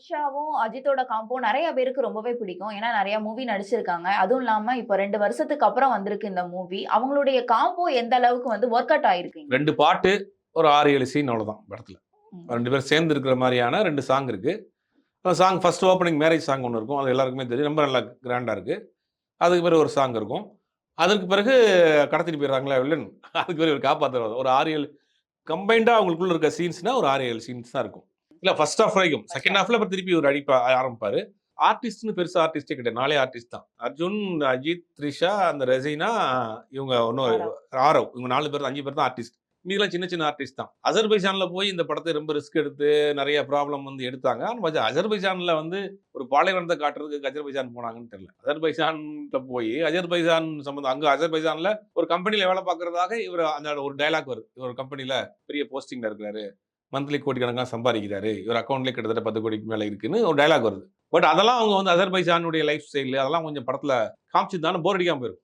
த்ரிஷாவும், அஜித்தோட காம்போ நெறைய பேருக்கு ரொம்பவே பிடிக்கும். ஏன்னா நெறைய மூவி நடிச்சிருக்காங்க. அதுவும் இல்லாம இப்ப 2 வருஷத்துக்கு அப்புறம் வந்திருக்கு இந்த மூவி. அவங்களுடைய காம்போ எந்த அளவுக்கு வந்து வொர்க் அவுட் ஆயிருக்குங்க? 2 பாட்டு, ஒரு 6, 7 சீன் அவ்வளோதான் படத்துல. ம். 2 பேரும் சேர்ந்து இருக்கிற மாரியான 2 சாங் இருக்கு. அந்த song first opening marriage song ஒண்ணு இருக்கும். அது எல்லாருக்குமே தெரியும். ரொம்ப நல்லா கிராண்டா இருக்கு. அதுக்கு பிறகு ஒரு சாங் இருக்கும். அதற்கு பிறகு கடத்திட்டு போயிடுறாங்களா வில்லன். அதுக்கு பிறகு இவரு காப்பாத்துறாரு. ஒரு 6, 7 கம்பைன்டா அவங்களுக்குள்ள இருக்க சீன்ஸ்னா ஒரு 6, 7 சீன்ஸ் தான் இருக்கும். இல்ல ஃபர்ஸ்ட் ஹாஃப் வரைக்கும். செகண்ட் ஹாஃப்ல அப்புறம் திருப்பி இவரு ஆரம்பிப்பாரு. ஆர்டிஸ்ட்ன்னு பெருசா ஆர்டிஸ்ட்டே கிடையாது. 4 ஆர்டிஸ்ட் தான். அர்ஜுன், அஜித், த்ரிஷா, அந்த ரெஜினா, இவங்க இன்னும் ஆரவ். ஆரவ். இவங்க 4 பேர் 5 பேர் தான் ஆர்டிஸ்ட். மீதிலாம் சின்ன சின்ன ஆர்டிஸ்ட் தான். அஜர்பைஜான்ல போய் இந்த படத்த ரொம்ப ரிஸ்க் எடுத்து நெறைய ப்ராப்ளம் வந்து எடுத்தாங்க. ஆனா அஜர்பைஜான்ல வந்து ஒரு பாலைவனத்த காட்டுறதுக்கு அஜர்பைஜான் போனாங்கன்னு தெரியல. அஜர்பைஜான்ட்ட போய் அஜர்பைஜான் சம்பந்தம் அங்க அஜர்பைஜான்ல ஒரு கம்பெனில வேலை பார்க்கறதாக இவரு அந்த ஒரு டயலாக் வருது. இவர் ஒரு கம்பெனில பெரிய போஸ்டிங்ல இருக்கிறாரு. மந்த்லி கோடிக்கணக்கான சம்பாதிக்கிறாரு. இவர் அக்கவுண்ட்லயே கிட்டத்தட்ட 10 கோடிக்கு மேல இருக்குன்னு ஒரு டயலாக் வருது. பட் அதெல்லாம் அவங்க வந்து அஜர்பைஜானுடைய லைஃப் ஸ்டைல் அதெல்லாம் கொஞ்சம் படத்துல காமிச்சிருந்தாலும் போர் அடிக்காம போயிருக்கும்.